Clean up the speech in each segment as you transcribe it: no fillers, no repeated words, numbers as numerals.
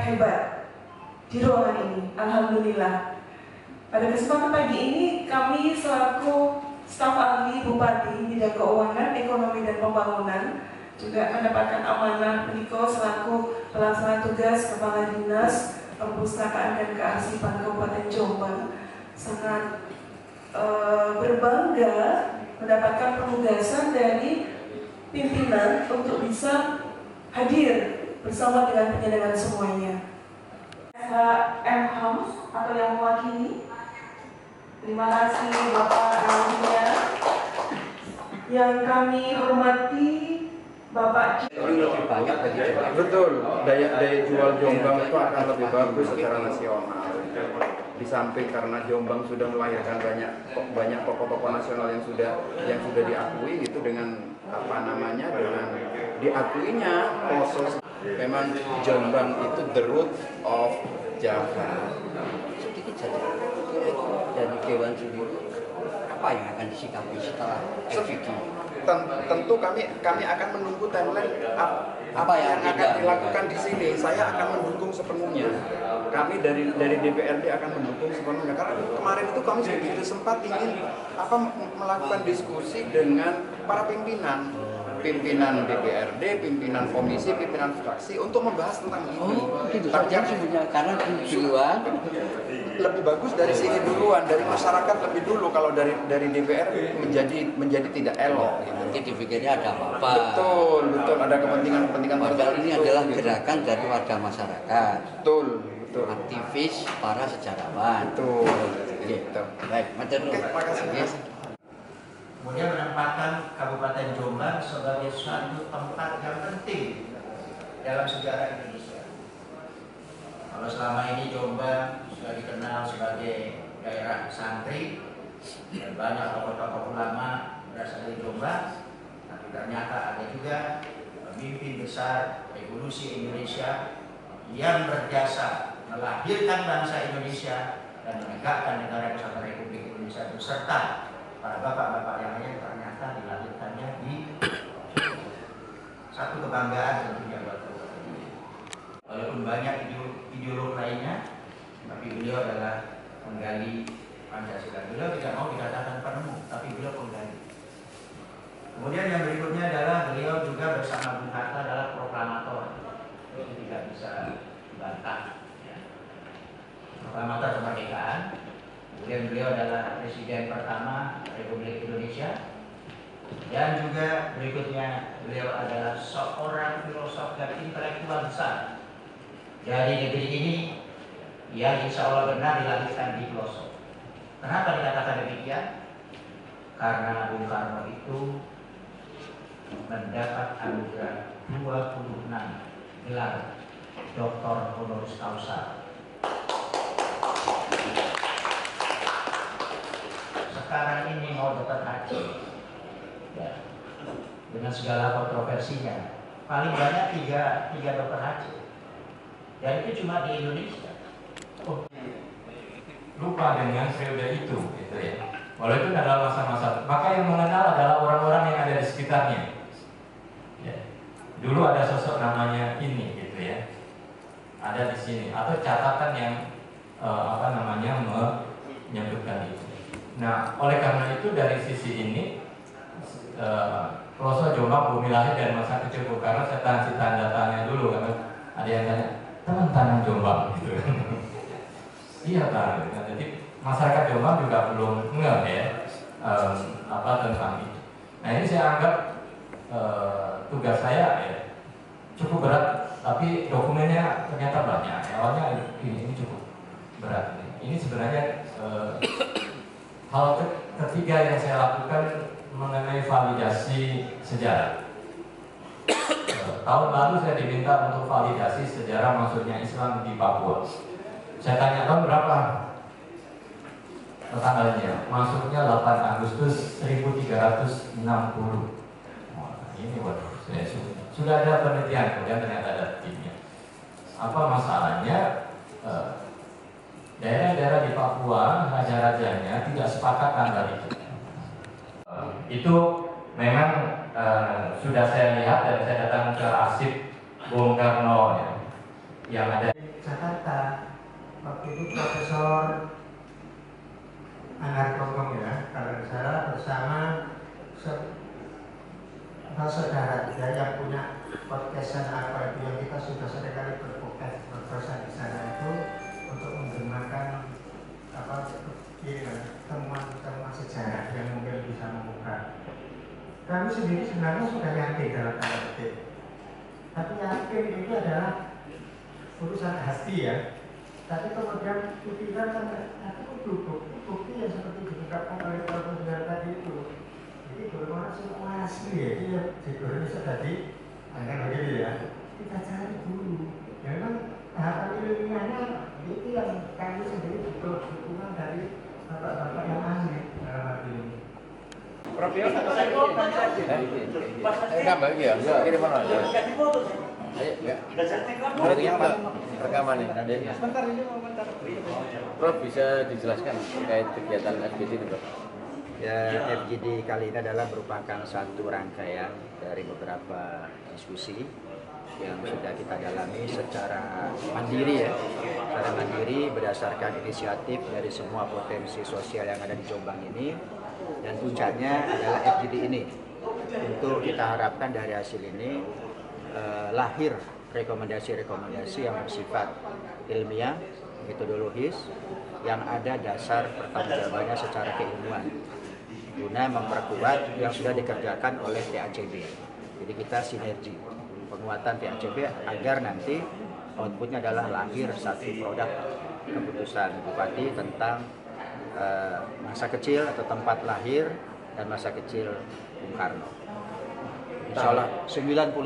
sangat hebat di ruangan ini, alhamdulillah. Pada kesempatan pagi ini kami selaku staf ahli Bupati bidang keuangan, ekonomi dan pembangunan juga mendapatkan amanah Niko selaku pelaksana tugas Kepala Dinas Perpustakaan dan Kearsipan Kabupaten Jombang. Sangat berbangga mendapatkan penugasan dari pimpinan untuk bisa hadir bersama dengan penyelenggara semuanya. M. Hams atau yang mewakili, terima kasih Bapak Ahlinya. Yang kami hormati Bapak lebih banyak bagi Jombang. Betul, daya jual Jombang itu akan lebih bagus secara nasional. Di samping karena Jombang sudah melahirkan banyak tokoh-tokoh nasional yang sudah diakui gitu dengan dengan diakuinya proses. Memang Jombang itu the root of Java. Sedikit saja. Dari Dewan Juri apa yang akan disikapi setelah FGD? Tentu kami akan menunggu timeline apa yang akan dilakukan di sini. Saya akan mendukung sepenuhnya. Kami dari DPRD akan mendukung sepenuhnya karena kemarin itu kami sudah sempat ingin melakukan diskusi dengan para pimpinan DPRD, pimpinan komisi, pimpinan fraksi untuk membahas tentang ini. Gitu saja sebenarnya karena duluan lebih bagus dari sini duluan, dari masyarakat lebih dulu. Kalau dari DPR menjadi tidak elok. Gitu. Nanti dipikirnya ada apa-apa. Betul, ada kepentingan padahal ini adalah gerakan dari warga masyarakat. Betul. Aktivis para sejarawan. Betul. Gitu. Baik, Matur nuwun. Terima kasih. Kemudian menempatkan Kabupaten Jombang sebagai suatu tempat yang penting dalam sejarah Indonesia. Kalau selama ini Jombang sudah dikenal sebagai daerah santri dan banyak tokoh-tokoh ulama berasal dari Jombang, tapi ternyata ada juga pemimpin besar revolusi Indonesia yang berjasa melahirkan bangsa Indonesia dan menegakkan negara kesatuan Republik Indonesia beserta para bapak-bapak yang lain ternyata dilahirkannya di satu kebanggaan tentunya buat kita. Walaupun banyak ideolog lainnya, tapi beliau adalah penggali Pancasila. Beliau tidak mau dikatakan penemu, tapi beliau penggali. Kemudian yang berikutnya adalah beliau juga bersama Bung Hatta adalah proklamator. Itu tidak bisa dibantah. Ya. Proklamator kemerdekaan. Kemudian beliau adalah Presiden pertama Republik Indonesia. Dan juga berikutnya beliau adalah seorang filosof dan intelektual besar dari negeri ini yang insya Allah benar dilahirkan di pelosok. Kenapa dikatakan demikian? Karena Bung Karno itu mendapat anugerah 26 gelar Doktor Honoris Causa. Sekarang ini mau dapat haji, ya, dengan segala kontroversinya, paling banyak tiga dokter haji, dan itu cuma di Indonesia. Lupa dengan periode itu, gitu ya. Walaupun adalah masa-masa, maka yang mengenal adalah orang-orang yang ada di sekitarnya. Ya. Dulu ada sosok namanya ini, gitu ya, ada di sini, atau catatan yang menyebutkan itu. Nah, oleh karena itu dari sisi ini pelosok Jombang, bumi lahir dan masa kecil Bung Karno, saya kasih tanda tanya dulu karena ada yang tanya teman Jombang gitu. Iya kan, jadi masyarakat Jombang juga belum ngeh ya tentang itu. Nah ini saya anggap tugas saya ya cukup berat, tapi dokumennya ternyata banyak. Awalnya ini cukup berat. Ini sebenarnya hal ketiga yang saya lakukan mengenai validasi sejarah. Tahun lalu saya diminta untuk validasi sejarah masuknya Islam di Papua. Saya tanya tahun berapa tanggalnya? Masuknya 8 Agustus 1360. Wah, ini waduh, saya sudah ada penelitian, kemudian ternyata ada timnya. Apa masalahnya? Daerah-daerah di Papua, raja-rajanya tidak sepakat tanggal itu. Itu memang sudah saya lihat dan saya datang ke arsip Bung Karno ya. yang ada Jakarta. Waktu itu Profesor Anggar Gonggong ya, kalau tidak salah, bersama saudara ya, yang punya podcastan apa itu yang kita sudah seringkali berpodcast di sana itu untuk menggunakan temuan sejarah yang mungkin bisa membuka. Kami sendiri sebenarnya sudah yakin dalam tanda petik, tapi yakin itu adalah urusan hati ya. Tapi kemudian pikiran itu bukti yang seperti diungkapkan oleh Profesor tadi itu. Jadi bagaimana semua asli ya, itu ya bisa tadi akan begitu ya. Kita cari dulu. Memang tahapan ilmiahnya itu yang kami sendiri butuh dukungan dari bapak-bapak yang ahli dalam hal ini. Prof Yo, Rekam lagi ya? Ini mana? Ayo, ya. Rekaman nih. Sebentar ini mau bentar. Prof, bisa dijelaskan terkait kegiatan FGD ini, Prof? Ya, FGD kali ini adalah merupakan satu rangkaian dari beberapa diskusi yang sudah kita dalami secara mandiri ya, secara mandiri berdasarkan inisiatif dari semua potensi sosial yang ada di Jombang ini, dan puncaknya adalah FGD ini. Untuk kita harapkan dari hasil ini lahir rekomendasi-rekomendasi yang bersifat ilmiah, metodologis, yang ada dasar pertanggungjawabannya secara keilmuan, guna memperkuat yang sudah dikerjakan oleh TACB. Jadi kita sinergi penguatan TACB agar nanti outputnya adalah lahir satu produk keputusan Bupati tentang masa kecil atau tempat lahir dan masa kecil Bung Karno. Insya Allah 99,99%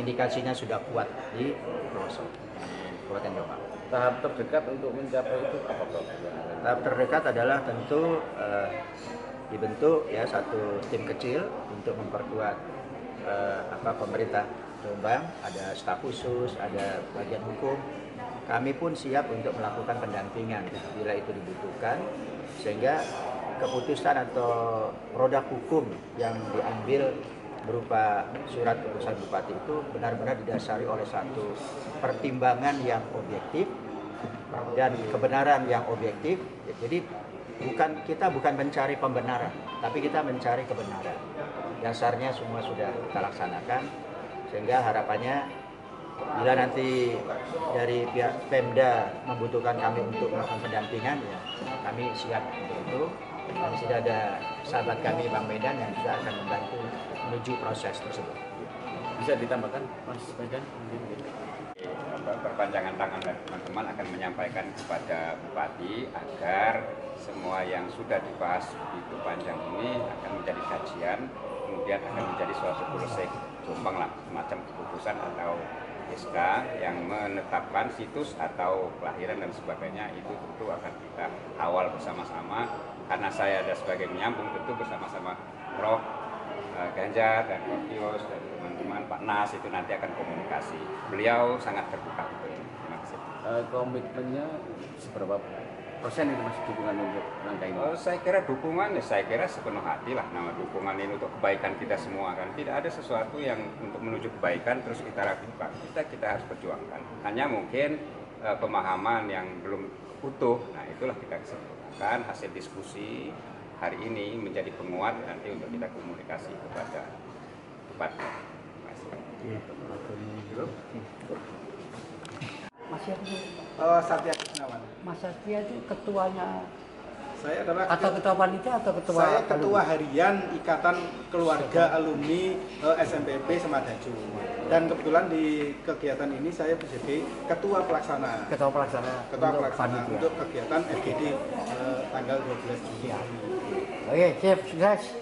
indikasinya sudah kuat di pelosok Kabupaten Jombang. Tahap terdekat untuk mencapai itu apa, Prof? Tahap terdekat adalah tentu dibentuk ya satu tim kecil untuk memperkuat pemerintah Jombang, ada staf khusus, ada bagian hukum. Kami pun siap untuk melakukan pendampingan bila itu dibutuhkan, sehingga keputusan atau produk hukum yang diambil berupa surat keputusan Bupati itu benar-benar didasari oleh satu pertimbangan yang objektif dan kebenaran yang objektif. Jadi kita bukan mencari pembenaran, tapi kita mencari kebenaran. Dasarnya semua sudah kita laksanakan, sehingga harapannya bila nanti dari pihak Pemda membutuhkan kami untuk melakukan pendampingan, ya kami siap untuk itu. Dan sudah ada sahabat kami Bang Medan yang juga akan membantu menuju proses tersebut. Bisa ditambahkan, Mas Medan? Perpanjangan tangan dari teman-teman akan menyampaikan kepada Bupati agar semua yang sudah dibahas di panjang ini akan menjadi kajian, kemudian akan menjadi suatu polsek Jombang lah, semacam keputusan atau SK yang menetapkan situs atau kelahiran dan sebagainya. Itu tentu akan kita awal bersama-sama, karena saya ada sebagai menyambung, tentu bersama-sama Prof Ganjar dan Prof Yos dan teman-teman Pak Nas itu nanti akan komunikasi. Beliau sangat terbuka. Terima kasih. Komitmennya seberapa persen itu Mas dukungan untuk rangka ini? Saya kira dukungan, saya kira sepenuh hati lah. Nama dukungan ini untuk kebaikan kita semua kan. Tidak ada sesuatu yang untuk menuju kebaikan terus kita ragukan. Kita harus perjuangkan. Hanya mungkin pemahaman yang belum utuh. Nah itulah kita kesempurnakan hasil diskusi hari ini menjadi penguat nanti untuk kita komunikasi kepada Bupati. Mas Satya. Satya Kusnawan. Mas Satya itu ketuanya Saya adalah atau ketua panitia atau ketua? Saya ketua harian Ikatan Keluarga Alumni SMPP Semadaju. Dan kebetulan di kegiatan ini saya menjadi ketua pelaksana. Ketua pelaksana. Ketua pelaksana untuk kegiatan FGD tanggal 12 Juli. Oke, siap, sukses.